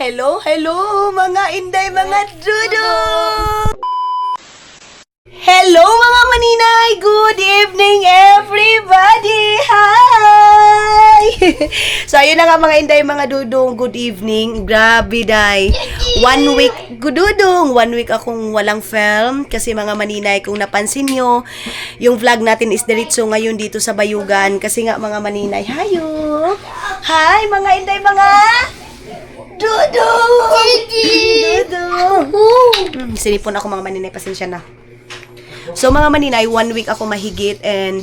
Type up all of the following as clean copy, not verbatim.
Hello, hello mga inday, mga dudong! Hello mga maninay! Good evening everybody! Hi! So ayun na nga mga inday, mga dudong, good evening. Grabe day. 1 week, gududong, 1 week akong walang film kasi mga maninay, kung napansin nyo, yung vlog natin is diretso ngayon dito sa Bayugan kasi nga mga maninay, hayo! Hi mga inday, mga dudong! Dudong! Sinipon ako mga maninay, pasensya na. So mga maninay, 1 week ako mahigit and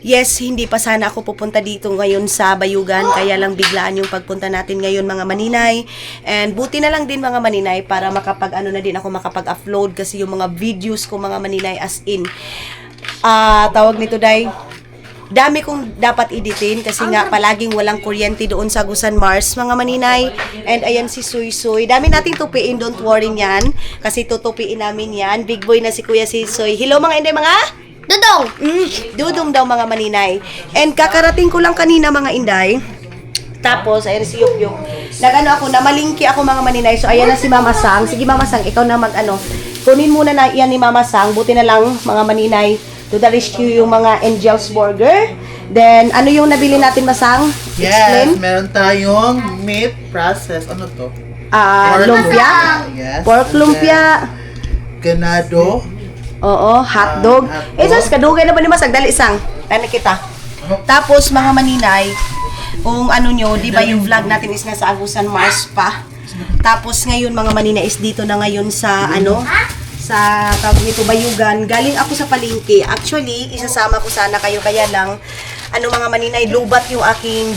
yes, hindi pa sana ako pupunta dito ngayon sa Bayugan, kaya lang biglaan yung pagpunta natin ngayon mga maninay. And buti na lang din mga maninay para makapag-ano na din ako makapag-upload kasi yung mga videos ko mga maninay as in tawag nito day, dami kong dapat editin kasi nga palaging walang kuryente doon sa Agusan Mars mga maninay. And ayan si Suy Suy. Dami nating tupiin, don't worry niyan. Kasi tutupiin namin yan. Big boy na si Kuya si Suy. Hello mga inday, mga dudong! Dudong daw mga maninay. And kakarating ko lang kanina mga inday. Tapos, ayan si Yup Yup. Nag-ano ako, namalingki ako mga maninay. So ayan na si Mama Sang. Sige Mama Sang, ikaw na mag-ano. Kunin muna na iyan ni Mama Sang. Buti na lang mga maninay. To the rescue yung mga Angel's Burger. Then, ano yung nabili natin, Masang? Yes, meron tayong meat process. Ano to? Lumpia. Yes. Pork lumpia. Ganado. Oo, hotdog. Sus, kadugay na ba ni Masang? Dali sang. Tani kita. Tapos, mga maninay, kung ano nyo, di ba yung vlog natin is nasa Agusan Mars pa. Tapos, ngayon mga maninay is dito na ngayon sa sa tawag nito Bayugan. Galing ako sa palengke. Actually, isasama ko sana kayo kaya lang mga maninay, lubat yung aking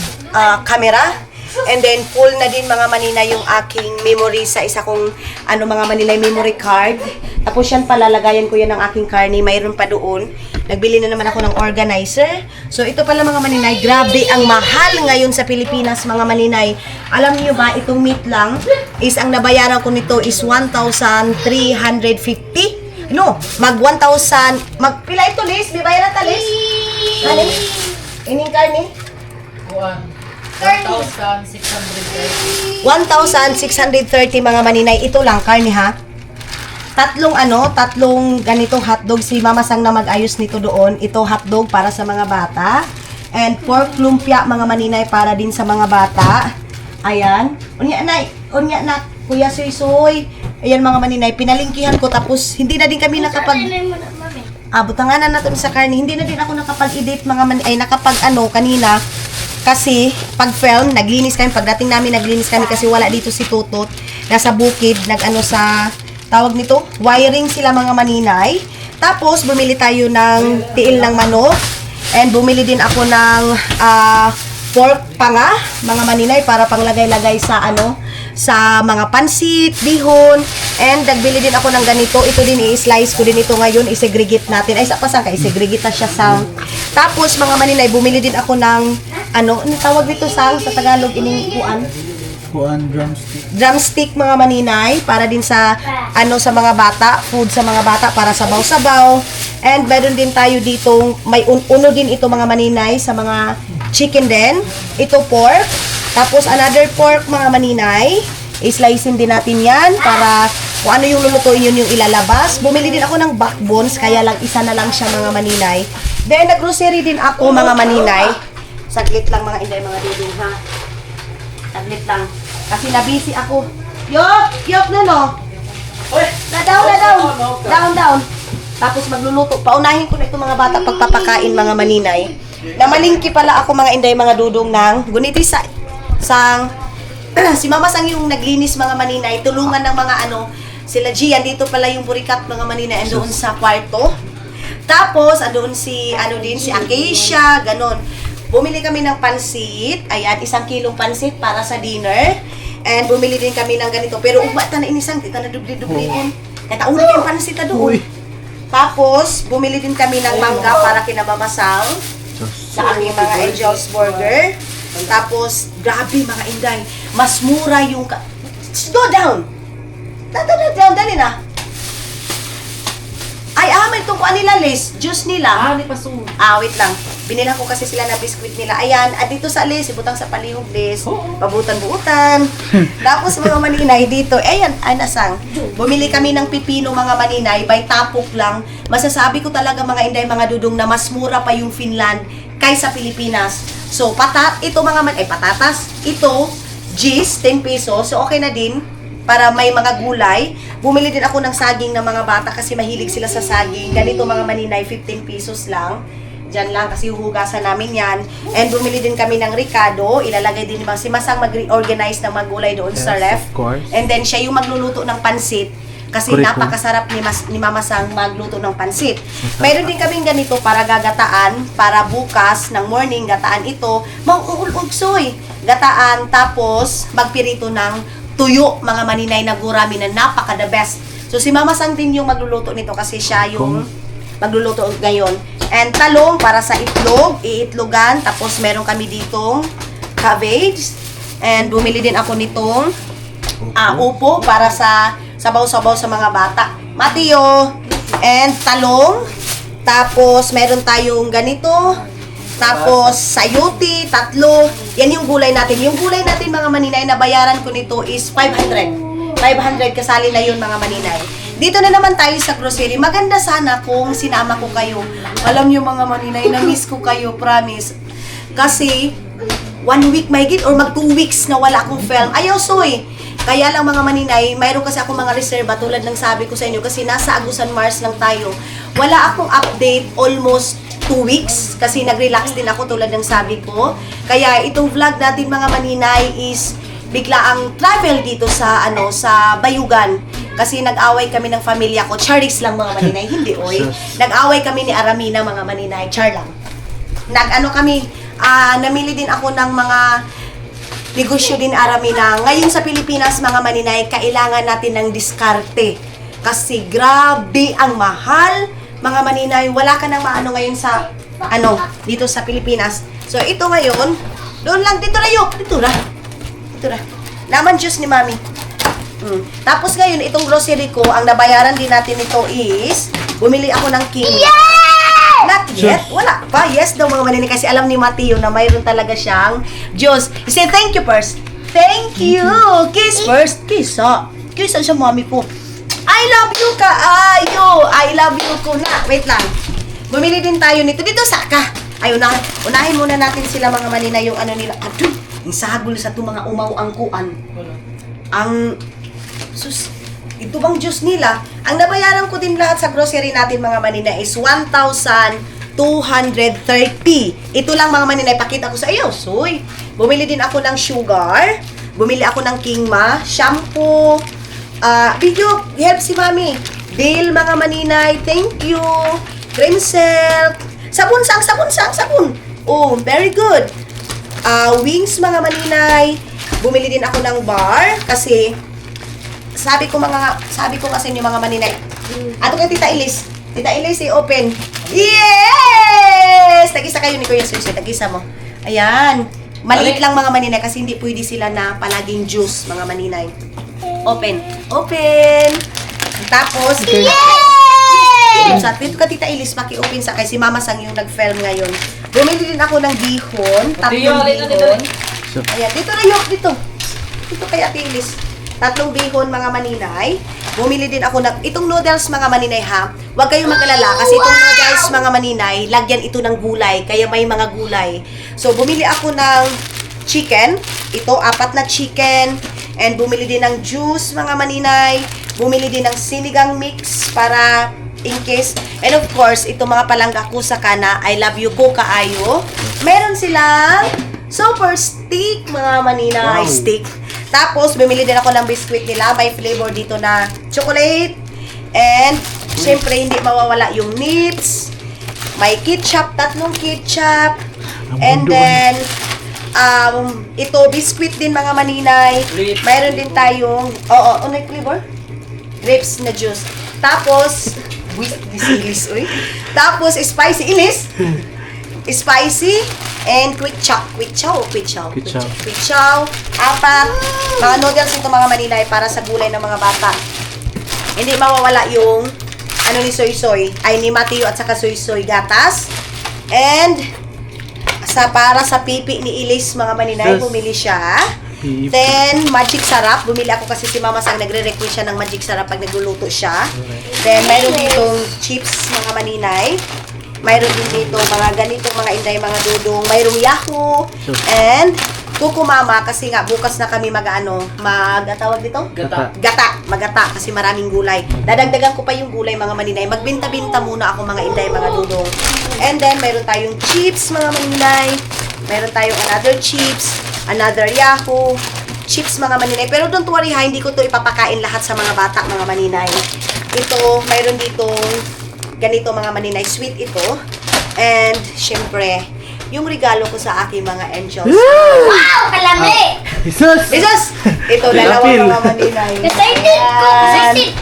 camera. And then full na din mga maninay yung aking memory sa isa kong mga maninay memory card. Tapos yan palalagayan ko yan ng aking karne. Mayroon pa doon. Nagbili na naman ako ng organizer. So ito pala mga maninay, grabe ang mahal ngayon sa Pilipinas mga maninay. Alam niyo ba, itong meat lang is ang nabayaran ko nito is 1,350. No, mag 1,000, pila ito Liz? May bayaran ta Liz? Ano? Ining karne? 1,630. 1,630 mga maninay. Ito lang karne ha. Tatlong ganitong hotdog si Mama Sang na mag-ayos nito doon. Ito hotdog para sa mga bata. And pork lumpia mga maninay para din sa mga bata. Ayan. Unya na, Kuya Suy Suy. Ayan mga maninay, pinalingkihan ko tapos hindi na din kami butanganan natin sa karne. Hindi na din ako nakapag-edit kanina. Kasi pag film, naglinis kami. Pagdating namin, naglinis kami kasi wala dito si Tutot. Nasa bukid, sa tawag nito, wiring sila mga maninay. Tapos, bumili tayo ng tiil ng manok. And bumili din ako ng pork panga, mga maninay, para panglagay-lagay sa sa mga pansit, bihon. And nagbili din ako ng ganito. Ito din, i-slice ko din ito ngayon. I-segregate natin. Ay, pasang ka, i-segregate na siya sa. Tapos, mga maninay, bumili din ako ng ano tawag dito sa Tagalog, ining Drumstick. Drumstick mga maninay para din sa sa mga bata, food sa mga bata para sabaw-sabaw. And meron din tayo dito, may uno din ito mga maninay sa mga chicken din. Ito pork. Tapos another pork mga maninay. I-slicein din natin yan para kung ano yung lulutuin yun yung ilalabas. Bumili din ako ng backbones, kaya lang isa na lang siya mga maninay. Then nag-grocery din ako mga maninay. Saglit lang mga inday, mga dudong ha. Saglit lang. Kasi nabisi ako. Yok na no. Down. Tapos magluluto. Paunahin ko na itong mga bata pagpapakain mga maninay. Namalingki pala ako mga inday, mga dudong ng guniti sang si Mama Sang yung naglinis mga maninay. Tulungan ng mga sila Gian. Dito pala yung burikat mga maninay. Andoon sa kwarto. Tapos andoon si si Acacia. Ganon. Bumili kami ng pansit. Ayan, 1 kilong pansit para sa dinner. And bumili din kami ng ganito. Pero ubata na inisang, kita na dubli-dubli din. Natauli yung pansit na doon. Tapos, bumili din kami ng mangga para kina Mama Sang sa aming mga Angel's Burger. Tapos, grabe mga inday. Mas mura yung Go down! Down, dali na. Ay, may itong kuha nila, Liz. Juice nila. Di pa so. Wait lang. Binila ko kasi sila na biskwit nila. Ayan, at dito sa Liz, ibutang sa palihog Liz. Pabutan-buutan. Tapos mga maninay dito, ayan, ay nasang. Bumili kami ng pipino mga maninay, by tapok lang. Masasabi ko talaga mga inday, mga dudong na mas mura pa yung Finland kaysa Pilipinas. So, ito mga patatas, ito, G's, 10 pesos. So, okay na din para may mga gulay. Bumili din ako ng saging ng mga bata kasi mahilig sila sa saging. Ganito mga maninay, 15 pesos lang. Diyan lang kasi huhugasan namin yan. And bumili din kami ng ricado. Ilalagay din si Masang mag-reorganize ng mga gulay doon sa ref. Of course. And then siya yung magluluto ng pansit. Kasi Correct. napakasarap ni Mama Sang magluto ng pansit. Mayroon din kaming ganito para gagataan, para bukas ng morning, gataan ito, mauulugsoy. Gataan, tapos magpirito ng tuyo, mga maninay na gurami na napaka-the best. So si Mama Sang din yung magluluto nito kasi siya yung magluluto ngayon. And talong para sa itlog, iitlogan. Tapos meron kami ditong cabbage. And bumili din ako nitong upo para sa sabaw-sabaw sa mga bata. Matiyo and talong. Tapos meron tayong ganito. Tapos sayuti, 3. Yan yung gulay natin. Yung gulay natin mga maninay na bayaran ko nito is 500. 500 kasali na yun mga maninay. Dito na naman tayo sa grocery. Maganda sana kung sinama ko kayo. Alam niyo mga maninay, na-miss ko kayo, promise. Kasi 1 week mahigit or mag 2 weeks na wala akong film. Ayaw soy. Kaya lang mga maninay, mayroon kasi ako mga reserva tulad ng sabi ko sa inyo kasi nasa Agusan Mars lang tayo. Wala akong update almost 2 weeks kasi nag-relax din ako tulad ng sabi ko. Kaya itong vlog natin mga maninay is bigla ang travel dito sa sa Bayugan kasi nag-away kami ng pamilya ko. Charis lang mga maninay, hindi oy. Nag-away kami ni Aramina mga maninay, char lang. Namili din ako ng mga negosyo din Aramina. Ngayon sa Pilipinas mga maninay, kailangan natin ng diskarte. Kasi grabe ang mahal. Mga maninay, wala ka nang maano ngayon sa dito sa Pilipinas. So ito ngayon, doon lang dito na yun. Dito na. Naman juice ni Mami. Tapos ngayon, itong grocery ko, ang nabayaran din natin ito is, bumili ako ng king. Not yet. Wala pa. Yes daw mga maninay kasi alam ni Mateo na mayroon talaga siyang juice. Say thank you first. Thank you. Kiss first. Kiss sa mami ko. I love you ka. I love you ko na. Wait lang. Bumili din tayo nito. Dito saka. Unahin muna natin sila mga maninay yung nila. Aduh. Ang sagol sa itong mga umaw ang kuan. Ito bang juice nila? Ang nabayaran ko din lahat sa grocery natin mga maninay is 1,230. Ito lang mga maninay, pakita ko sa iyo. Soy, bumili din ako ng sugar. Bumili ako ng Kingma, shampoo. Video, help si Mami. Bill mga maninay, thank you. Cream silk. Sabon. Oh, very good. Wings mga maninay. Bumili din ako ng bar kasi sabi ko nga sa inyo mga maninay. Ato kay Tita Elise. Tita Elise, open. Yes! Tag-isa kayo ni Kuya Susi. Tag-isa mo. Ayan. Maliit lang mga maninay kasi hindi pwede sila na palaging juice mga maninay. Open. Tapos, dito ka Tita Elise, paki-open sa kay si Mama Sang yung nag-film ngayon. Bumili din ako ng bihon, 3 bihon. Ayan, dito na yun, dito. Dito kay Ate Elise. 3 bihon mga maninay. Bumili din ako ng itong noodles mga maninay ha. Huwag kayong mag-alala kasi itong noodles mga maninay, lagyan ito ng gulay, kaya may mga gulay. So bumili ako ng chicken. Ito 4 na chicken. And bumili din ng juice mga maninay. Bumili din ng sinigang mix para in case. And of course, ito mga palangga ko sa kana, I love you ko kaayo. Meron silang super stick mga maninay, stick. Tapos, bumili din ako ng biscuit nila. May flavor dito na chocolate. And, syempre, hindi mawawala yung nips. May ketchup, 3 ketchup. And then, ito, biscuit din mga maninay. Mayroon din tayong, ano yung flavor? Grapes na juice. Tapos, tapos, spicy ilis. Spicy and quick chow. Quick chow. 4. Mga noodles ito mga maninay para sa gulay ng mga bata. Hindi mawawala yung ni Soy Soy. Ay ni Mateo at saka Soy Soy gatas. And para sa pipi ni Ilis, mga maninay, Sus. bumili siya. Pipi. Then, magic sarap. Bumili ako kasi si Mama Sang nagre-request siya ng magic sarap pag nagluluto siya. Then, mayroon ditong chips, mga maninay. Mayroon din dito mga ganitong mga inday, mga dudong. Mayroong Yahoo. And, Kuko Mama, kasi nga bukas na kami tawag dito? Magata, kasi maraming gulay. Dadagdagan ko pa yung gulay, mga maninay. Magbinta-binta muna ako, mga inday, mga dudong. And then, mayroon tayong chips, mga maninay. Mayroon tayong another chips, another Yahoo, chips, mga maninay. Pero don't worry ha, hindi ko to ipapakain lahat sa mga bata, mga maninay. Ito, mayroon ditong ganito, mga maninay. Sweet ito. And, syempre, yung regalo ko sa aking mga angels. Wow! Kalami! Jesus! Jesus! Ito, dalawang mga maninay. Excited ko! Excited!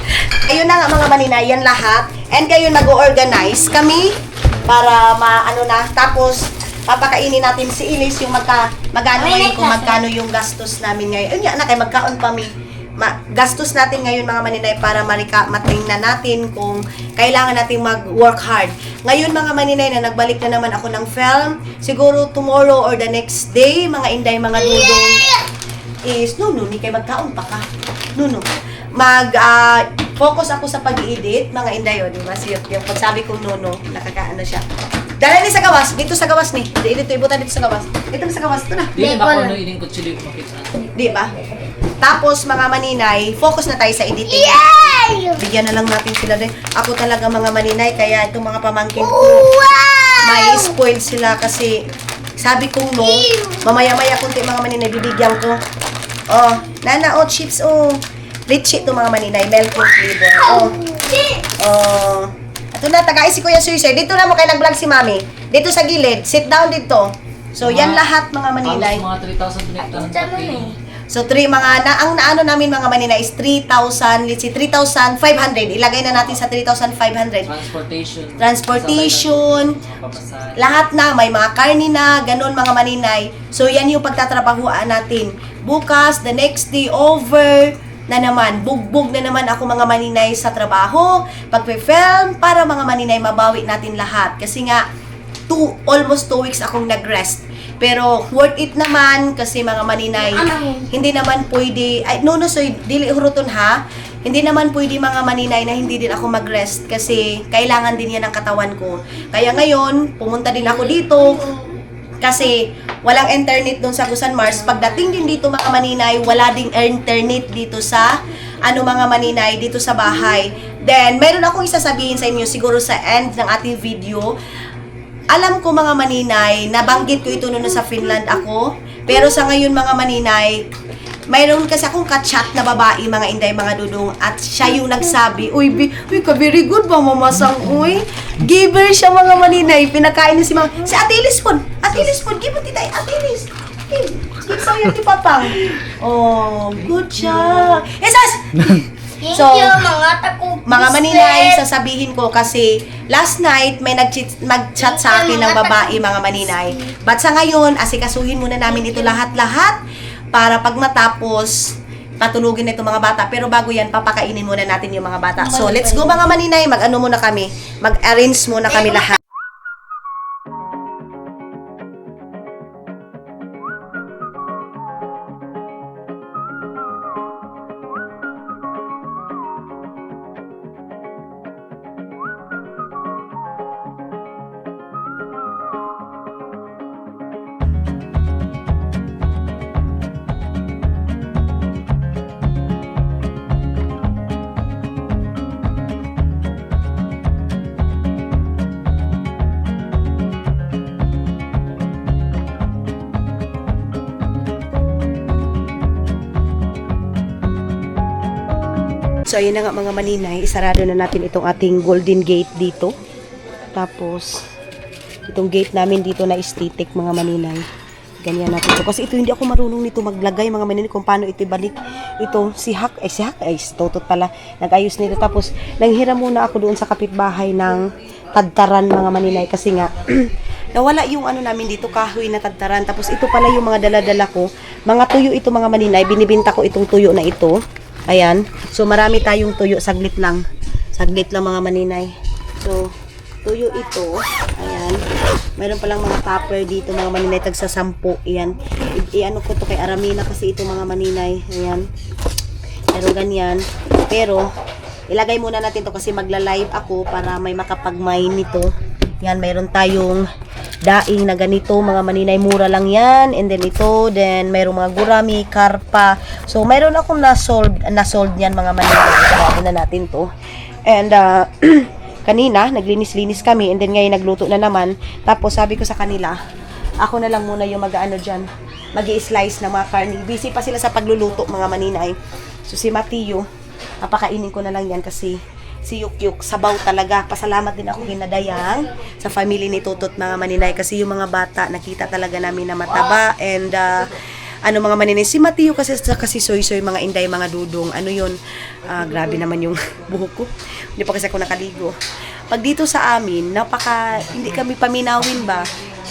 Ayun na nga, mga maninay, yan lahat. And ngayon mag-organize kami para tapos papakainin natin si Ilis yung magkano ngayon, kung magkano yung gastos namin ngayon. Ayun na, kay magkaon pa gastos natin ngayon, mga maninay, para matingnan natin kung kailangan natin mag-work hard. Ngayon, mga maninay, na nagbalik na naman ako ng film, siguro tomorrow or the next day, mga inday, mga dudong, is, ni kay magkaon pa ka. Focus ako sa pag-edit, mga inday, di ba? Yung pagsabi kong nakakaano siya. Dala ni sa gawas, dito sa gawas ni. Dito, ibutan dito sa gawas. Dito sa gawas, ito na. Hindi ba ako ining kutsili makita? Di ba? Tapos, mga maninay, focus na tayo sa editing. Bigyan na lang natin sila din. Ako talaga, mga maninay, kaya itong mga pamangkin ko, may spoiled sila kasi sabi kong mamaya-maya kunti, mga maninay, bibigyan ko. Oh, nana, chips, rich ito, mga maninay, milk flavor. Ito na, tagay si Kuya Suiser. Dito na mo kayo nag-vlog si Mami. Dito sa gilid, sit down dito. So, yan lahat, mga maninay. Halos mga 3,000 binigtan ng pati. So, ang naano namin, mga maninay, is 3,000, let's say 3,500. Ilagay na natin sa 3,500. Transportation, Papasahe. lahat na, may mga karni na, ganun, mga maninay. So, yan yung pagtatrabahuan natin. Bukas, the next day, over na naman. Bugbog na naman ako, mga maninay, sa trabaho, pag-film, para mga maninay, mabawi natin lahat. Kasi nga, almost 2 weeks akong nag-rest. Pero worth it naman kasi, mga maninay, hindi naman pwede, dili huruton ha, hindi naman pwede, mga maninay, na hindi din ako mag-rest kasi kailangan din yan ng katawan ko. Kaya ngayon, pumunta din ako dito kasi walang internet doon sa Gusan Mars. Pagdating din dito, mga maninay, wala ding internet dito sa mga maninay, dito sa bahay. Then, meron akong isasabihin sa inyo siguro sa end ng ating video. Alam ko, mga maninay, nabanggit ko ito noon sa Finland ako. Pero sa ngayon, mga maninay, mayroon kasi akong ka-chat na babae, mga inday, mga dudong, at siya yung nagsabi, uy, very good ba, Mama Sang, uy? Giver siya, mga maninay, pinakain niya si Ate Ilis po, give mo tita, Ate Ilis. Give sa'yo ti Papang. Oh, good job. Esas! Thank So, you, mga taku. Mga maninay, sasabihin ko kasi last night may mag-chat sa akin ng babae, mga maninay. But sa ngayon, asikasuhin muna namin ito lahat-lahat para pag matapos, patulugin na itong mga bata. Pero bago yan, papakainin muna natin yung mga bata. So, let's go, mga maninay. Muna kami. Mag-arrange muna kami lahat. So, ayun na nga, mga maninay, isarado na natin itong ating golden gate dito. Tapos, itong gate namin dito na estetik, mga maninay. Ganyan natin ito. Kasi ito, hindi ako marunong nito maglagay, mga maninay, kung paano ito ibalik. Ito, si Hak, totot pala, nag-ayos nito. Tapos, nanghiram muna ako doon sa kapitbahay ng tadtaran, mga maninay. Kasi nga, nawala yung namin dito, kahoy na tadtaran. Tapos, ito pala yung mga dala-dala ko. Mga tuyo ito, mga maninay. Binibinta ko itong tuyo na ito. Ayan. So, marami tayong tuyo. Saglit lang. Saglit lang, mga maninay. So, tuyo ito. Ayan. Mayroon palang mga tupper dito, mga maninay, tag sa 10. Ayan. I-ano ko to kay Aramina kasi ito mga maninay. Ayan. Pero ganyan. Pero, ilagay muna natin to kasi magla-live ako para may makapag-mine nito. Yan, mayroon tayong daing na ganito, mga maninay, mura lang yan. And then ito, then mayroong mga gurami, karpa. So, mayroon akong na-sold yan, mga maninay. Sabahin na natin to. And, kanina, naglinis-linis kami. And then, ngayon, nagluto na naman. Tapos, sabi ko sa kanila, ako na lang muna yung mag-ano dyan. Mag-i-slice ng mga karni. Busy pa sila sa pagluluto, mga maninay. So, si Matthew, papakainin ko na lang yan kasi si Yukyuk, sabaw talaga. Pasalamat din ako ginadayang sa family ni Tutot, mga maninay, kasi yung mga bata, nakita talaga namin na mataba. And, mga maninay, si Matthew kasi soy-soy, mga inday, mga dudong. Ano yun? Grabe naman yung buhok ko. Hindi pa kasi ako nakaligo. Pag dito sa amin, hindi kami paminawin ba?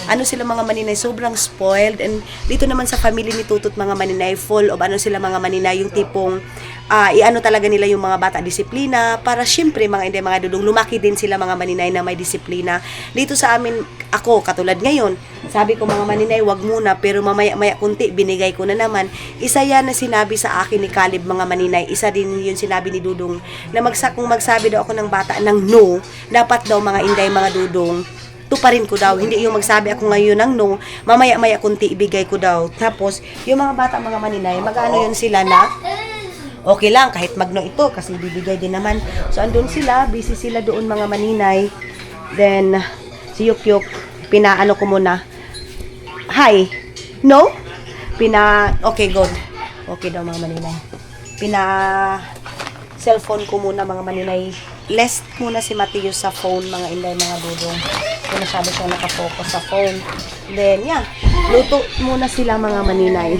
Ano sila mga maninay, sobrang spoiled. And dito naman sa family ni Tutot, mga maninay, full of sila mga maninay, yung tipong iano talaga nila yung mga bata disiplina para syempre mga hindi mga dudong lumaki din sila mga maninay na may disiplina. Dito sa amin, ako katulad ngayon, sabi ko mga maninay, wag muna, pero mamaya-maya kunti binigay ko na naman. Isa yan na sinabi sa akin ni Caleb, mga maninay. Isa din yun sinabi ni Dudong na kung magsabi daw ako ng bata ng no, dapat daw mga inday, mga dudong, tuparin ko daw. Hindi yung magsabi ako ngayon ng no, mamaya-maya kunti ibigay ko daw. Tapos, yung mga bata, mga maninay, mag-ano yun sila na okay lang, kahit magno ito, kasi bibigay din naman. So, andun sila, busy sila doon, mga maninay. Then, si Yukyuk, pinaano ko muna. Hi. No? Okay, good. Okay daw, mga maninay. Cellphone ko muna, mga maninay. Less muna si Matthew sa phone, mga inday, mga dudong. Kung masyado siya nakafocus sa phone. Then, yeah. Luto muna sila, mga maninay.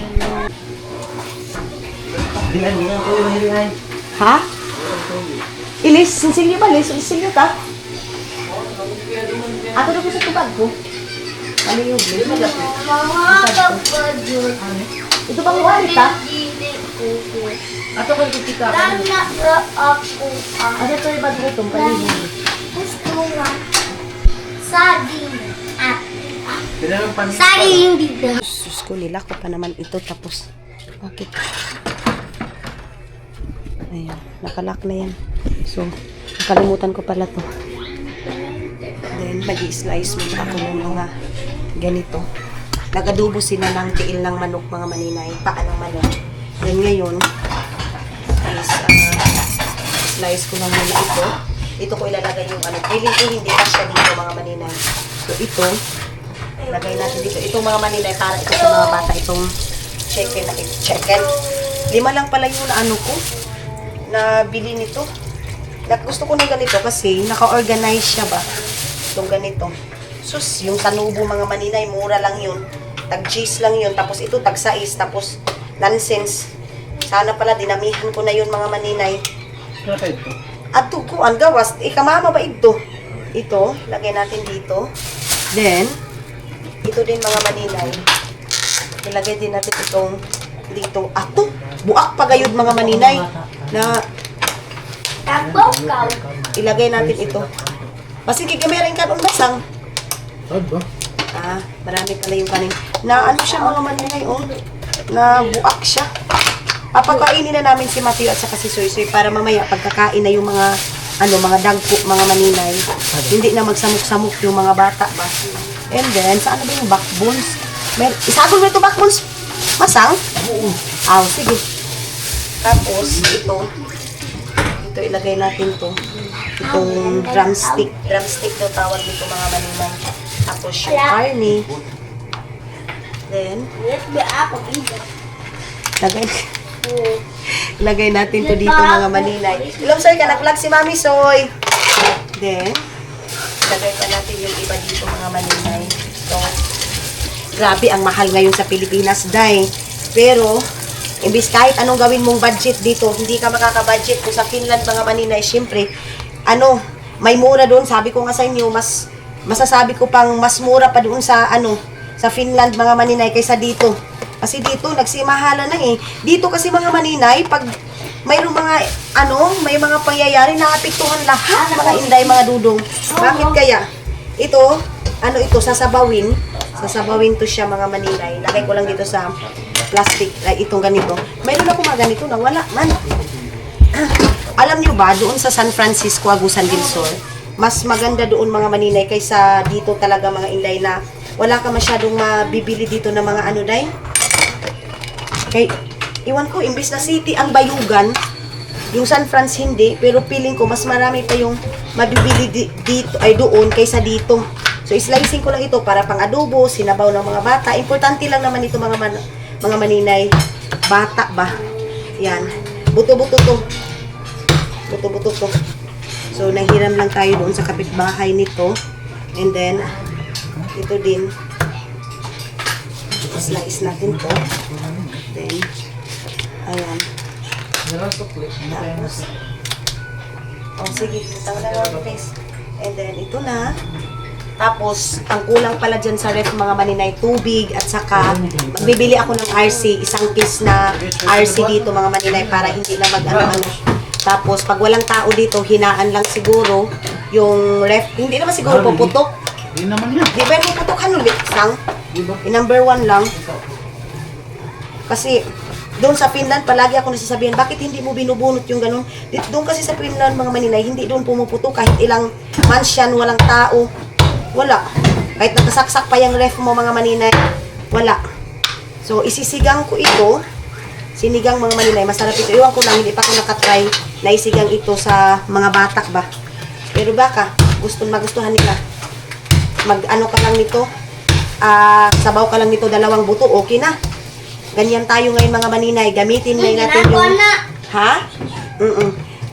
Ha? Ilis, sinsilyo ba? Sinsilyo ka? Ato na ko sa tubag ko. Ano yung blade? Ito bang wallet ha? Ato ko yung kita. Ano ito yung bag ko itong paligid? Saging dito. Sus ko, nilako pa naman ito tapos. Bakit? Ayan, nakalak na yan. So, nakalimutan ko pala to. Then, mag-i-slice mo ako ng mga ganito. Nagadubo sila ng tiil ng manok, mga maninay. Paa ng manok. Then, ngayon, is, slice ko lang muna ito. Ito ko ilalagay yung feeling ko hindi pa siya dito, mga maninay. So, ito, ilagay natin dito. Itong mga maninay, para ito sa mga bata. Itong chicken. 5 lang pala yung ko. Na bili nito. Gusto ko ng ganito kasi naka-organize siya ba. Itong ganito. Sus, yung tanubo, mga maninay, mura lang yun. Tag-cheese lang yun. Tapos ito, tag-sais. Tapos, nonsense. Sana pala, dinamihan ko na yun, mga maninay. At tukuan, gawas. Ikamama ba ito? Ito, lagay natin dito. Then, ito din, mga maninay. Ilagay din natin itong dito. Ato, buak pa gayud, mga maninay. Na ilagay natin ito. Kasi kigamera yung kanon basang. Marami pala yung kanin. Na ano siya, mga maninay, oh. Na buak siya. Papakainin na namin si Matthew at saka si Soy-Soy para mamaya pagkakain na yung mga mga dagko, mga maninay. Hindi na magsamok-samok yung mga bata ba. And then, saan na ba yung backbones? Isagol mo ito backbones? Masang? Oo. Sige. Tapos, ito ilagay natin to. Itong drumstick. Drumstick daw tawag dito, mga maninay. Tapos, yung carne. Then, lagay natin to dito, mga maninay. Hello, sir, ka nag-vlog si Mami Soy. Then, lagay pa natin yung iba dito, mga maninay. So, grabe, ang mahal ngayon sa Pilipinas, day. Pero, imbis kahit anong gawin mong budget dito, hindi ka makaka-budget. Kung sa Finland, mga maninay, syempre, may mura doon. Sabi ko nga sa inyo, masasabi ko pang mas mura pa doon sa, sa Finland, mga maninay, kaysa dito. Kasi dito, nagsimahala na eh. Dito kasi, mga maninay, pag mayroong mga, may mga pangyayari, naapektuhan lahat, mga inday, mga dudong. Bakit kaya? Ito, ano ito, sasabawin. Sasabawin to siya mga maninay. Lagay ko lang dito sa plastic, itong ganito. Mayroon ako mga ganito na wala man. Alam nyo ba, doon sa San Francisco, Agusan del Sur, mas maganda doon mga maninay kaysa dito talaga mga inday na wala ka masyadong mabibili dito ng mga ano day. Kay, iwan ko, imbis na city ang Bayugan, yung San Francisco hindi, pero feeling ko mas marami pa yung mabibili dito, ay doon kaysa dito. So, slicing ko lang ito para pang adobo, sinabaw ng mga bata. Importante lang naman ito mga maninay. Bata ba? Yan. Buto-buto to. Buto-buto to. So, nanghiram lang tayo doon sa kapitbahay nito. And then, ito din. Slice natin to. Then, ayan. Tapos, oh, sige. Tanggal na lang, please. And then, ito na. Tapos, ang kulang pala dyan sa ref mga maninay, tubig at saka magbibili ako ng RC, isang case na RC dito mga maninay para hindi na mag-ano-ano. Tapos, pag walang tao dito, hinaan lang siguro yung ref. Hindi naman siguro puputok. Hindi naman yan. Di ba yung puputokan ulit lang? Yung number 1 lang. Kasi, doon sa Finland, palagi ako nasasabihan, bakit hindi mo binubunot yung ganun? Doon kasi sa Finland, mga maninay, hindi doon pumuputok. Kahit ilang months yan, walang tao. Wala. Kahit nakasaksak pa yung ref mo mga maninay, wala. So, isisigang ko ito. Sinigang mga maninay, masarap ito. Iwan ko lang, hindi pa ako nakatry na isigang ito sa mga batak ba. Pero baka, magustuhan nila. Mag-ano ka lang nito, sabaw ka lang nito, 2 buto, okay na. Ganyan tayo ngayon mga maninay. Gamitin na natin yung... Ha?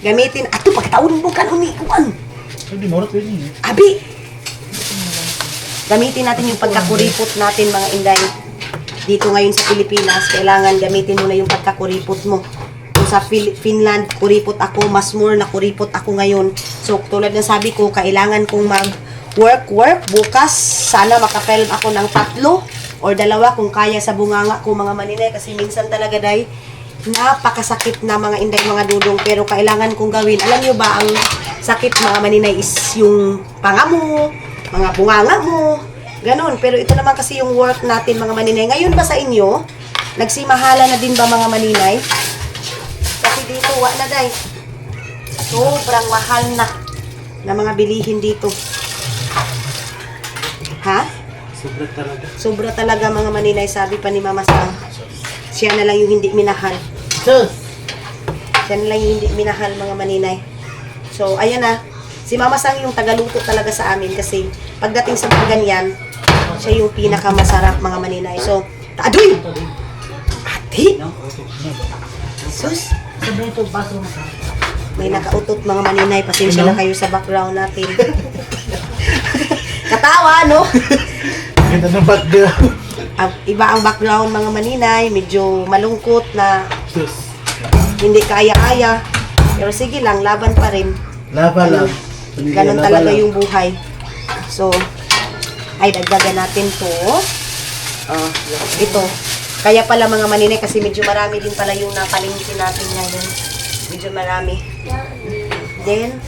Gamitin. Ato, pagtaon mo ka lumikuan. Hindi mo rin yun. Abi! Gamitin natin yung pagkakuripot natin mga inday. Dito ngayon sa Pilipinas, kailangan gamitin mo na yung pagkakuripot mo. Kung sa Finland, kuripot ako, mas more na kuripot ako ngayon. So, tulad ng sabi ko, kailangan kong mag-work bukas. Sana makapelm ako ng 3 or 2 kung kaya sa bunganga ko mga maninay. Kasi minsan talaga day, napakasakit na mga inday, mga dudong. Pero kailangan kong gawin. Alam nyo ba, ang sakit mga maninay is yung panga mo, mga bunganga mo, ganun. Pero ito naman kasi yung work natin mga maninay. Ngayon ba sa inyo, nagsimahala na din ba mga maninay? Kasi dito, wala na day. Sobrang mahal na mga bilihin dito. Ha? Sobra talaga. Sobra talaga mga maninay, sabi pa ni Mama Sang. Siya na lang yung hindi minahal. Sus! Siya na lang yung hindi minahal mga maninay. So, ayan na. Si Mama Sang yung tagaluto talaga sa amin kasi pagdating sa mga ganyan, siya yung pinakamasarap mga maninay. So, adoy! Ate! Sus! May nakautot mga maninay. Pasensya na kayo sa background natin. Katawa, no? Ganda ng background. Iba ang background mga maninay. Medyo malungkot na Sus! hindi kaya-kaya. Pero sige lang, laban pa rin. Laba lang. Ganon talaga yung buhay. So, ay dagdagan natin to. Ito. Kaya pala mga maninay kasi medyo marami din pala yung napalingkin natin ngayon. Medyo marami. Then,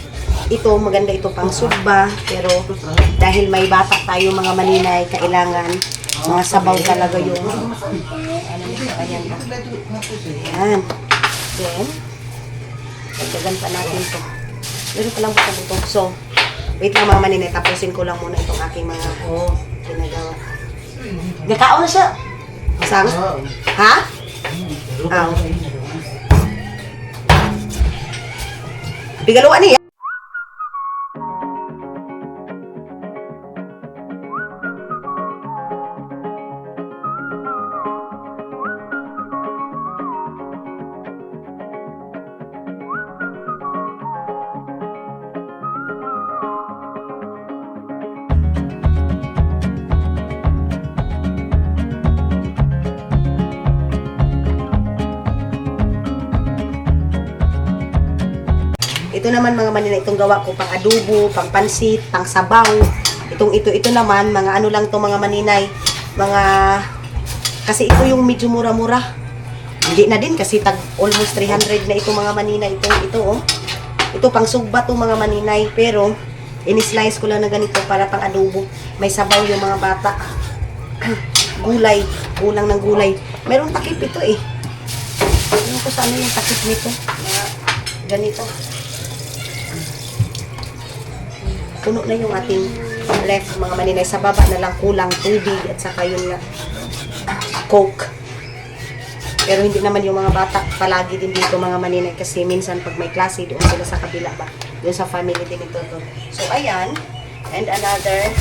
ito, maganda ito pang sugba. Pero, dahil may bata tayo mga maninay, kailangan mga sabaw talaga yung ayan ba. Ayan. Then, dagdagan pa natin to. Meron pa lang buto-buto. So, wait lang mga maninay, tapusin ko lang muna itong aking mga ginagawa. Nagkao na siya. Sang? Ha? Aw. Bigaluan niya. Ito naman mga maninay, itong gawa ko pang adobo, pang pansit, pang sabaw. Ito naman, mga ano lang to mga maninay. Mga, kasi ito yung medyo mura-mura. Hindi na din kasi tag almost 300 na ito mga maninay. Ito oh. Ito pang sugba to mga maninay. Pero, Ini-slice ko lang na ganito para pang adobo. May sabaw yung mga bata. Gulay. Kulang ng gulay. Merong takip ito eh. Ano ko sa ano yung takip nito? Ganito. Puno na yung ating ref, mga maninay. Sa baba na lang kulang tubig at saka yun nga Coke. Pero hindi naman yung mga bata palagi din dito mga maninay kasi minsan pag may klase doon sila sa kabila ba. Doon sa family din ito. So ayan. And another,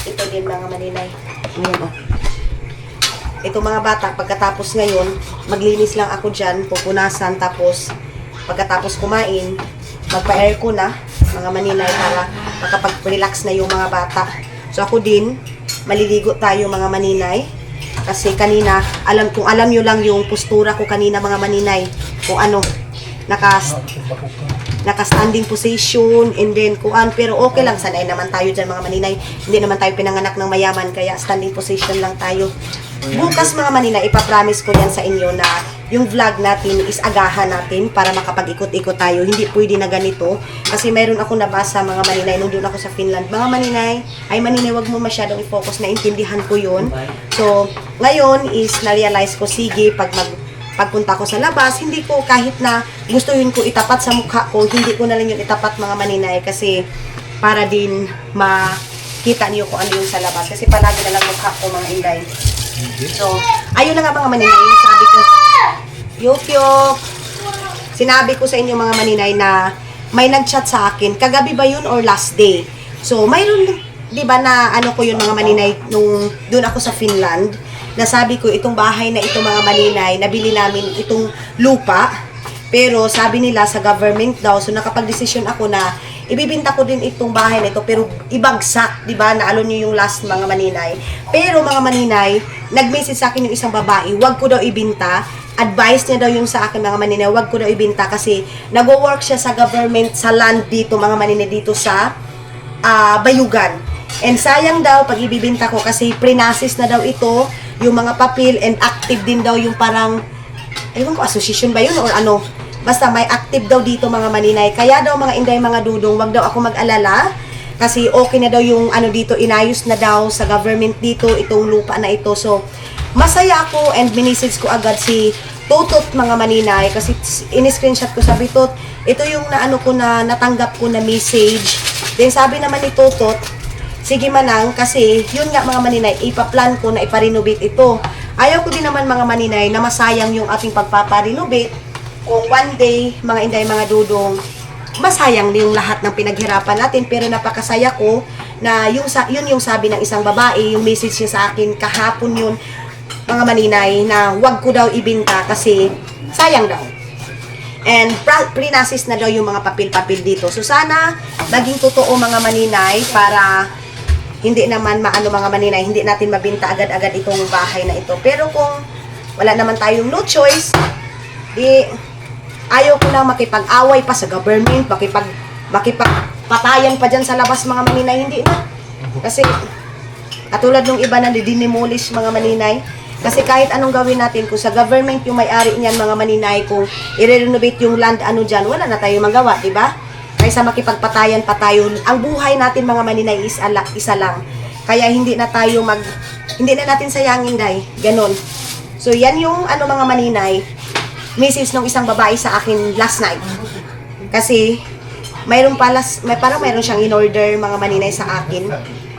ito din mga maninay. Ayan o. Ito mga bata, pagkatapos ngayon, maglinis lang ako dyan, pupunasan, tapos pagkatapos kumain, magpa-aircon na, mga maninay, para makapag-relax na yung mga bata. So ako din, maliligo tayo mga maninay. Kasi kanina, kung alam nyo lang yung postura ko kanina mga maninay, kung ano, naka-standing position, and then pero okay lang, sanay naman tayo dyan mga maninay. Hindi naman tayo pinanganak ng mayaman, kaya standing position lang tayo. Bukas mga maninay, ipapromise ko yan sa inyo na yung vlog natin is agahan natin para makapag-ikot-ikot tayo. Hindi pwede na ganito. Kasi mayroon ako nabasa mga maninay nung doon ako sa Finland. Mga maninay, wag mo masyadong i-focus na intindihan ko yun. So, ngayon is na-realize ko, sige, pagpunta ko sa labas, hindi ko kahit na gusto yun ko itapat sa mukha ko, hindi ko na lang yun itapat mga maninay kasi para din makita niyo kung ano yung sa labas. Kasi palagi na lang mukha ko mga inday. So, ayun na nga mga maninay, yung sabi ko, Yukyok, sinabi ko sa inyo mga maninay na may nag-chat sa akin, kagabi ba yun or last day? So, mayroon, di ba na ano ko yun mga maninay, nung doon ako sa Finland, nasabi ko itong bahay na ito mga maninay, nabili namin itong lupa, pero sabi nila sa government daw, so nakapag-desisyon ako na ibibinta ko din itong bahay na ito, pero ibagsak, di ba? Naalo niyo yung last mga maninay. Pero mga maninay, nag-message sa akin yung isang babae, wag ko daw ibinta. Advice niya daw yung sa akin mga maninay, wag ko daw ibinta kasi nag-work siya sa government sa land dito mga maninay dito sa Bayugan. And sayang daw pag ibibinta ko kasi pre-nasis na daw ito, yung mga papel, and active din daw yung parang, ewan ko, association ba yun or ano? Basta may active daw dito mga maninay. Kaya daw mga inday, mga dudong, wag daw ako mag-alala. Kasi okay na daw yung ano dito, inayos na daw sa government dito, itong lupa na ito. So, masaya ako and minisage ko agad si Totot mga maninay. Kasi in-screenshot ko, sabi Tot, ito yung naano ko na natanggap ko na message. Then sabi naman ni Totot, sige manang, kasi yun nga mga maninay, ipaplan ko na iparenovate ito. Ayaw ko din naman mga maninay na masayang yung ating pagpaparenovate. Kung one day, mga inday, mga dudong, masayang yung lahat ng pinaghirapan natin. Pero napakasaya ko na yun yung sabi ng isang babae, yung message niya sa akin kahapon yun, mga maninay, na wag ko daw ibinta kasi sayang daw. And pre-nasis na daw yung mga papel-papel dito. So sana maging totoo mga maninay para hindi naman maano mga maninay, hindi natin mabinta agad-agad itong bahay na ito. Pero kung wala naman tayong no choice, di ayaw ko na makipag-away pa sa government, makipagpatayan pa dyan sa labas mga maninay, hindi na. Kasi katulad nung iba na dinimolish mga maninay, kasi kahit anong gawin natin, kung sa government yung may-ari niyan mga maninay, kung i-renovate yung land ano dyan, wala na tayo magawa, di ba? Kaysa makipagpatayan pa tayo, ang buhay natin mga maninay is isa lang. Kaya hindi na natin sayangin day, ganon. So yan yung ano mga maninay, message ng isang babae sa akin last night. Kasi parang mayroon siyang in-order mga maninay sa akin.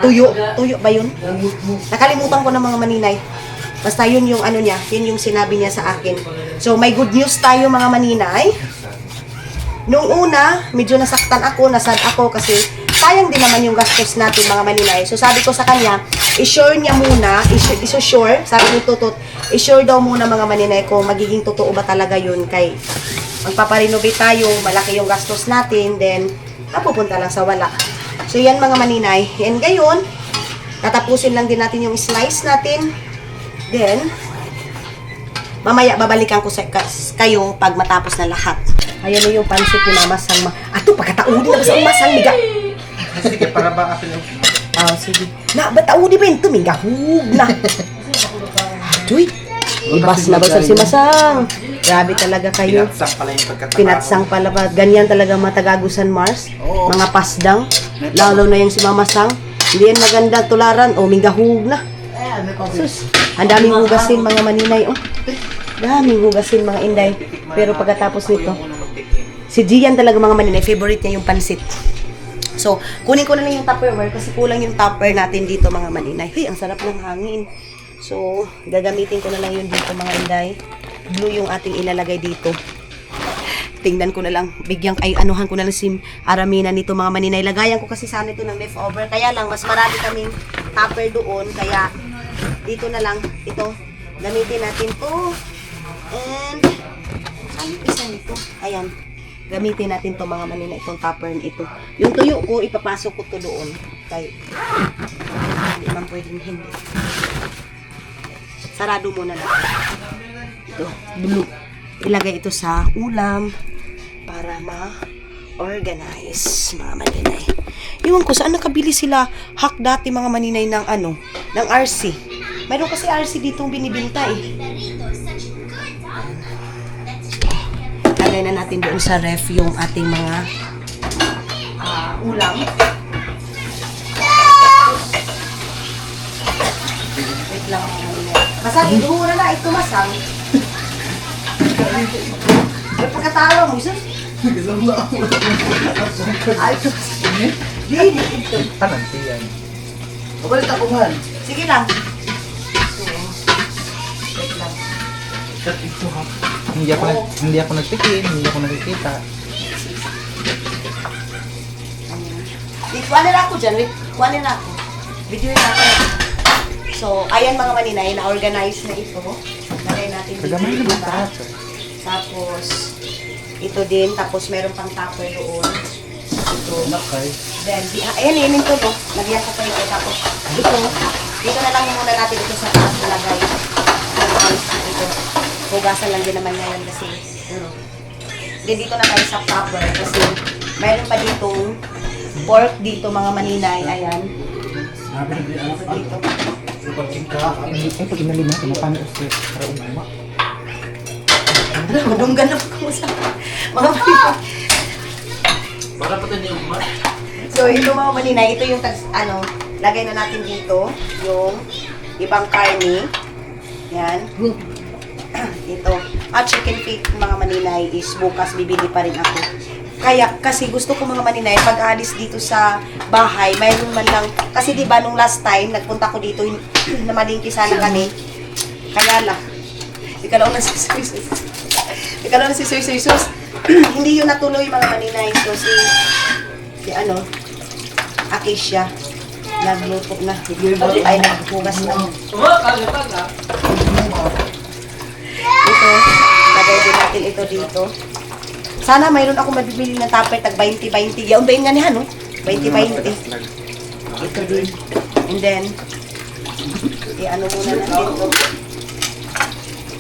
Tuyo ba yun? Nakalimutan ko ng mga maninay. Basta yun yung ano niya, yun yung sinabi niya sa akin. So may good news tayo mga maninay. Nung una, medyo nasaktan ako, nasad ako kasi sayang din naman yung gastos natin mga maninay. So sabi ko sa kanya, i-sure niya muna, i-sure, sabi ni Tutot, i-sure daw muna mga maninay kung magiging totoo ba talaga yun kay magpaparenovate tayo, malaki yung gastos natin, then napupunta lang sa wala. So yan mga maninay, and gayon, tatapusin lang din natin yung slice natin, then mamaya babalikan ko sa kayo pag matapos na lahat. Ayan na yung pansit ni Mama Sang. Ato, pagkataudi na ba sa umasang miga? Sige, para ba akin yung... Sige. Na, bataudi ba yun? Tumingahug na. Adoy. Ibas na bagsak si Masang. Grabe talaga kayo. Pinatsang pala yung pagkatapos. Pinatsang pala pa. Ganyan talaga mga taga-Agusan Mars. Oo. Mga pasdang. Lalo na yung si Mama Sang. Hindi yan maganda tularan. O, mingahug na. Sus, ang daming hugasin mga maninay. Oh, daming hugasin mga inday. Pero pagkatapos nito, si Gian talaga mga maninay, favorite niya yung pansit. So, kunin ko na lang yung Tupperware kasi kulang yung Tupper natin dito mga maninay. Hey, ang sarap ng hangin. So, gagamitin ko na lang yun dito mga inday. Blue yung ating ilalagay dito. Tingnan ko na lang, anuhan ko na lang si Aramina nito mga maninay. Lagayan ko kasi sana ito ng leftover. Kaya lang, mas marami kaming Tupper doon. Kaya, dito na lang, ito. Gamitin natin to. And, saan yung isa nito? Ayan. Gamitin natin to mga maninay, itong Tupper ito. Yung tuyo ko, ipapasok ko to doon. Kaya, hindi man pwedeng hindi. Sarado muna lang. Ito, blue. Ilagay ito sa ulam para ma-organize mga maninay. Iwan ko, saan nakabili sila hack dati mga maninay ng ng RC. Mayroon kasi RC ditong binibinta eh. Lagay na natin doon sa ref yung ating mga ulam. Wait lang mga maninay. Masang, iduhura na ito masang. Ay, pagkatawa mo, sus. Ay, sus. Dini, ito. Pananti yan. Pabalit ako, man. Sige lang. Wait lang. Ito ha. Hindi ako nagtikin, hindi ako nakikita. Kuha nila ako dyan, wait. Kuha nila ako. Video natin. So, ayan mga maninay, na-organize na ito. Lagay natin dito. Kagamay na iba. ba? Tapos, ito din. Tapos, meron pang Tupper doon. Ito. Okay. Then, ayan, ito, no? Lagyan ko pa ito. Tapos, ito. Dito na lang muna natin ito sa taas nalagay. Ito. Hugasan lang din naman ngayon kasi, Then, dito na tayo sa Tupper. Kasi, mayroon pa ditong pork dito, mga maninay. Ayan. Dito. Ito, inalim natin. Napano ko para umama. Madunggan na po sa mga maninay. Para pati niyo umama. So, ito mga maninay, ito yung lagay na natin dito, yung ibang karne. Yan. Ito. At chicken feet mga maninay is bukas bibili pa rin ako. Kaya, kasi gusto ko mga maninay, pag alis dito sa bahay, mayroon man lang, kasi diba nung last time, nagpunta ko dito, namalingki sana kami. Kaya lang, ikalaw na si Soy Sus. Hindi yun natuloy mga maninay. So, si Acacia, nagluto na. Ay, naghugas na. Ito, lagay din natin ito dito. Sana mayroon ako mabibili ng Tupper tag 20-20. Yaon ba yun nga niya, no? 20-20. Ito din. And then, muna natin ito.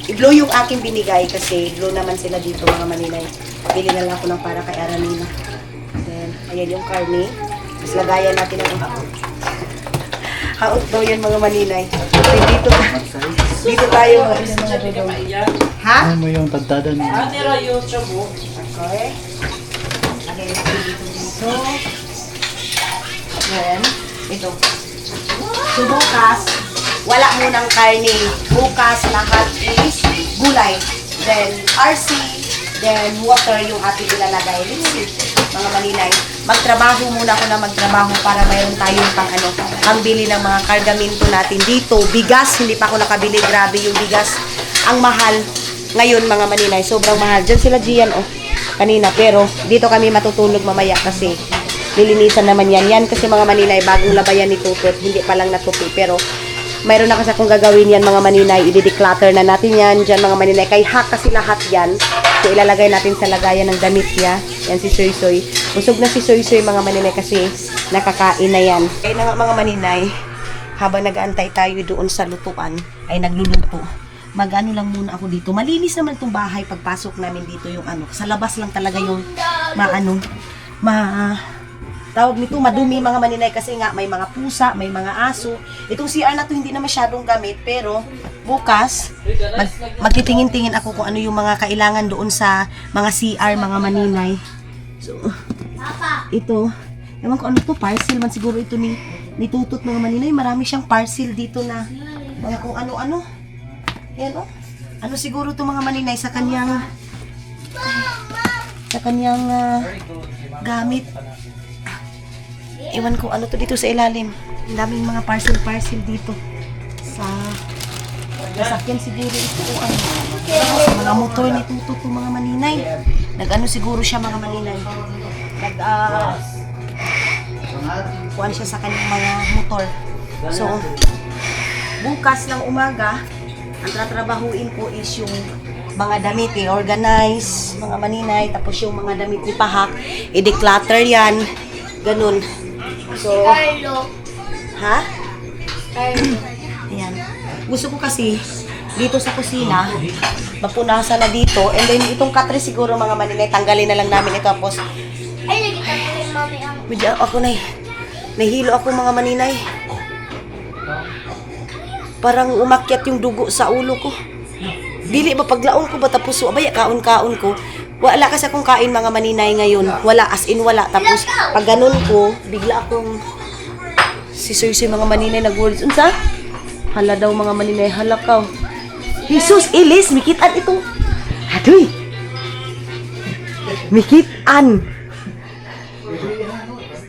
I-blow yung aking binigay kasi blow naman sila dito mga maninay. Bili na lang ako ng para kay Aramina. Then, ayan yung karne. Tapos lagayan natin ang haot daw yan mga maninay. Then, dito tayo mga dudong. Ha? Ano mo yung tagdada niya? Okay. Lagay natin dito. Then, ito. So, bukas, wala munang karne. Bukas, lahat is gulay. Then, RC, then water yung ating ilalagay. Mga maninay. Magtrabaho muna ako na magtrabaho para mayroon tayong pangbili ng mga kargamento natin dito. Bigas, hindi pa ako nakabili. Grabe yung bigas. Ang mahal ngayon mga maninay. Sobrang mahal. Diyan sila Gian, kanina. Pero, dito kami matutulog mamaya kasi lilinisan naman yan. Yan kasi mga maninay, bagong labayan ni Tutut. Hindi pa lang natupi. Pero, mayroon na kasi akong gagawin yan mga maninay. I-declutter na natin yan. Diyan mga maninay. Kay hack kasi lahat yan. So, ilalagay natin sa lagayan ng damit niya. Yan si Soy Soy. Busog na si Soy Soy mga maninay kasi nakakain na yan. Kaya na nga mga maninay, habang nag-aantay tayo doon sa lutuan, ay nagluluto. Mag-ano lang muna ako dito. Malinis naman itong bahay pagpasok namin dito yung sa labas lang talaga yung tawag nito, madumi mga maninay kasi nga may mga pusa, may mga aso. Itong CR na to hindi na masyadong gamit pero bukas magtitingin-tingin ako kung ano yung mga kailangan doon sa mga CR mga maninay. So, ito, ewan ko ano to, parcel man siguro ito ni Tutot mga maninay. Marami siyang parcel dito na mga kung ano-ano. Yan oh. Ano siguro to mga maninay sa kanyang gamit. Ewan ko ano to dito sa ilalim. Ang daming mga parcel dito. Sa sasakyan siguro ito o ano. Sa mga motor ni Tutot to mga maninay. Nag-ano siguro siya mga maninay. Kuhan siya sa kanyang mga motor. So, bukas ng umaga, ang tatrabahuin ko is yung mga damit organize, mga maninay, tapos yung mga damit ni Pahak, i-declutter yan, ganun. So, ha? Ayan. Gusto ko kasi, dito sa kusina, mapunasan na dito, and then itong katre siguro mga maninay, tanggalin na lang namin ito, tapos, Ay, nakita ko rin mami ang... medyo ako nahihilo ako mga maninay. Parang umakyat yung dugo sa ulo ko. Dili ba paglaon ko ba tapos abaya kaon-kaon ko. Wala kasi akong kain mga maninay ngayon. Wala as in wala. Tapos pag ganun ko, bigla akong si Sir mga maninay nag-words. Unsa? Hala daw mga maninay, halakaw. Jesus, ilis, mikitan ito. Adoy. Mikitan.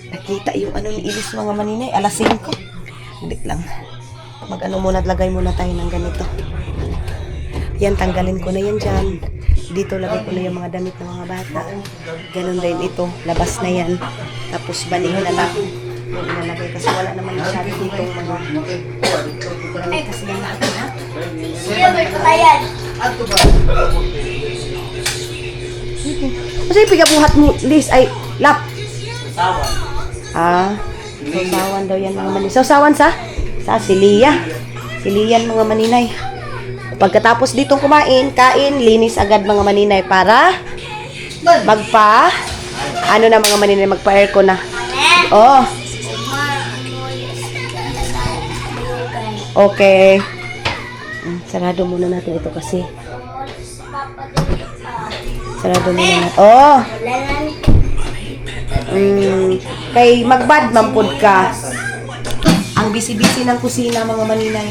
Nakita yung ano ni Ilis mga maninay, alas 5. Hindi lang. Mag-ano muna, lagay muna tayo ng ganito. Yan, tanggalin ko na yan dyan. Dito, lagay ko na yung mga damit ng mga bata. Ganun din ito, labas na yan. Tapos, balik na lang. Yung ilalagay kasi wala naman masyado dito mga... Ay, kasi yan lahat na. Silver ko tayan. Kasi pigabuhat mo, Liz, ay, lap. Sausawan daw yan mga maninay. Sausawan sa si Lia. Si Lian mga maninay. Pagkatapos ditong kumain, kain, linis agad mga maninay para ano na mga maninay, magpa-aircon na. Oh. Okay. Sarado muna natin ito kasi. Sarado muna natin. Oh. Kay magbad mampod ka. Ang busy-busy ng kusina mga maninay.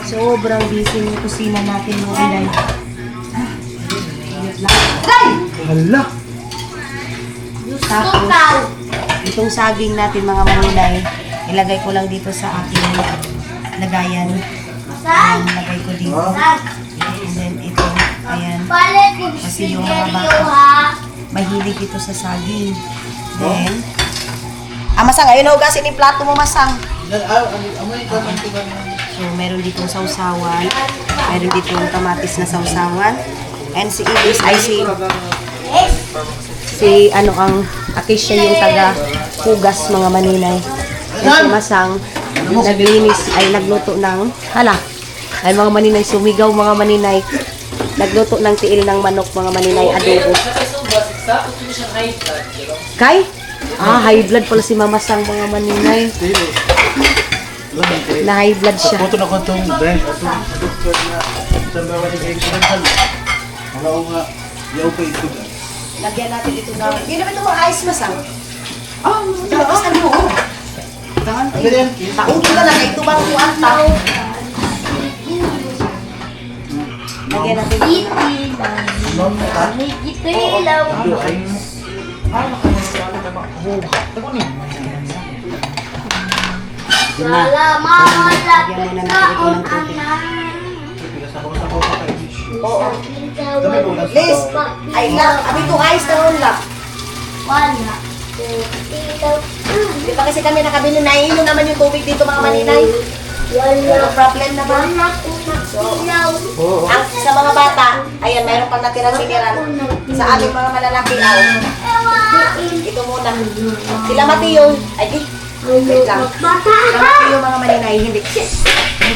Sobrang busy ng kusina natin mga maninay. Hala! Tapos, itong saging natin mga maninay, ilagay ko lang dito sa aking lagayan. Lagay ko dito. And then ito, ayan. Kasi yung mga bata, mahilig ito sa saging. Then, Masang, ayun na ugasin yung plato mo, Masang. So, meron ditong sausawan. Meron ditong kamatis na sausawan. And si Ilis ay ang Akisha yung taga-hugas mga maninay. And si Masang, naglinis, ay nagluto ng, ay mga maninay, sumigaw mga maninay. Nagluto ng tiil ng manok mga maninay, adobo. Kay? High blood pala si Mama Sang mga maninay. Na high blood siya. Puto na ko itong dahil itong doktor na sa bawat nag-exercise. Malaw nga, yaw pa ito dahil. Lagyan natin ito na. Hindi naman ito mga ice Masang. Tapos ano mo? Taon kita na kay tubang mo ang tao. Lagyan natin ito na. Salamat Lagyan muna natin ito ng tubig. Oo. Liz, ay lang. Abi itong ice na ron lang. Wala. Di ba kasi kami nakabili na ino naman yung tubig dito mga maninay? No problem na ba? So, sa mga bata, ayan, mayroon pang natirang miniran. Sa aming mga malalaki, ito muna. Sila Mateo, ay di, wait lang. Sila Mateo mga maninay, hindi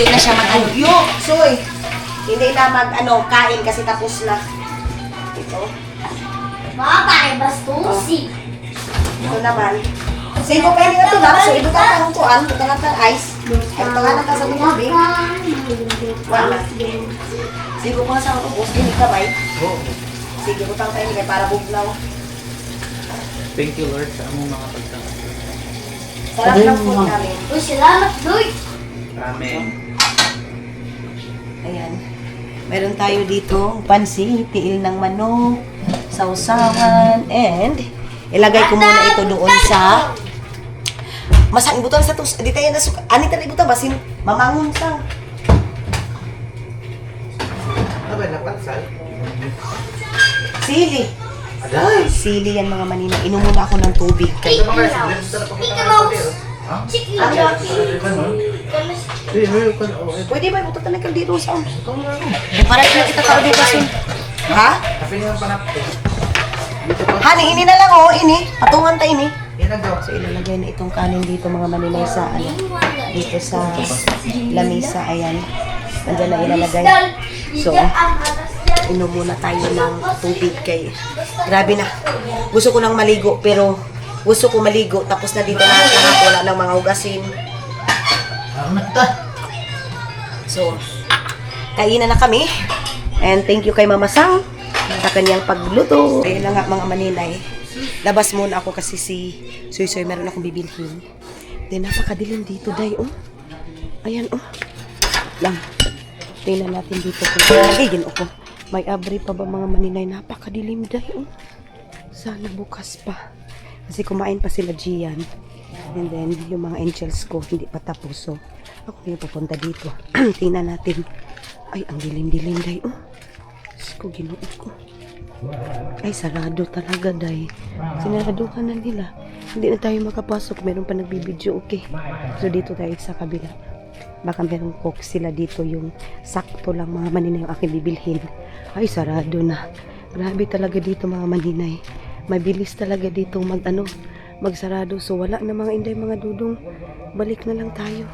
na siya mag-alyo. Hindi na kain kasi tapos na. Ito. Bata ay bastusi. Ito naman. Sige ko pwede nga tulak. So, ibutan ka ng tuan. Ibutan ka ng ice. Ay, pangalan ka sa tubig. Wala. Sige ko nga sa mga ubos. Hindi ka bay. Sige, butang tayo ni para bugnaw. Thank you Lord sa among mga pagtawag. Sarap ng food namin. Uy, salamat, Lord. Amen. Ayan. Meron tayo dito pansi, tiil ng manok, sausawan, and ilagay ko muna ito doon sa masang ibutan sa tos. Di tayo nasuka. Ani tayo ibutan basin mamangon sa. Ano ba napansal? Sili. Aday! Sili yan mga manina. Inom muna ako ng tubig kay Ito mga siblings na Ika Mouse. Ha? Chicken Ano? jockey. Ano? Kamus. pwede ba ibutan talaga dito sa para kita ka dito kasi. Ha? Tapi nga panapto. Dito pa. Hani, ini na lang oh, ini. Patungan tayo ini. Yan ang So ilalagay na itong kanin dito mga maninay sa ano, dito sa lamisa. Ayan. Nandiyan na ilalagay. So, inom muna tayo ng tubig kay grabe na. Gusto ko nang maligo pero gusto ko maligo tapos na dito na lahat wala nang mga hugasin. So, kainan na kami. And thank you kay Mama Sang sa kanyang pagluto. Ayun na nga mga maninay. Labas muna ako kasi si Soy meron akong bibilhin. Then napakadilim dito, day. Oh. Ayan, oh. Lang. Tingnan natin dito kung nagiging ako. May abri pa ba mga maninay? Napakadilim, day. Oh. Sana bukas pa. Kasi kumain pa sila Gian. And then, yung mga angels ko, hindi pa tapos. So, ako yung pupunta dito. Tingnan natin. Ay, ang dilim-dilim, day. Oh. Diyos ko, ginuot ko. Ay, sarado talaga, day. Sinaraduhan na nila. Hindi na tayo makapasok. Meron pa nagbibideo, okay. So, dito tayo sa kabila. Baka meron cook sila dito yung sakto lang mga maninay yung aking bibilhin. Ay, sarado na. Grabe talaga dito mga maninay. Mabilis talaga dito magsarado. So, wala na mga inday, mga dudong. Balik na lang tayo.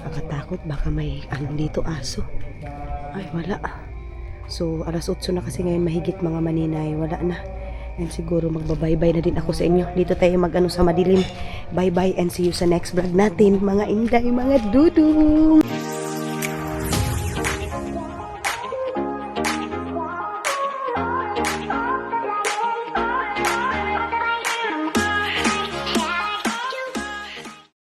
Nakatakot, baka may dito aso. Ay, wala. So, alas 8 na kasi ngayon mahigit mga maninay. Wala na. And siguro magbabaybay na din ako sa inyo. Dito tayo sa madilim. Bye-bye and see you sa next vlog natin. Mga inday, mga dudong.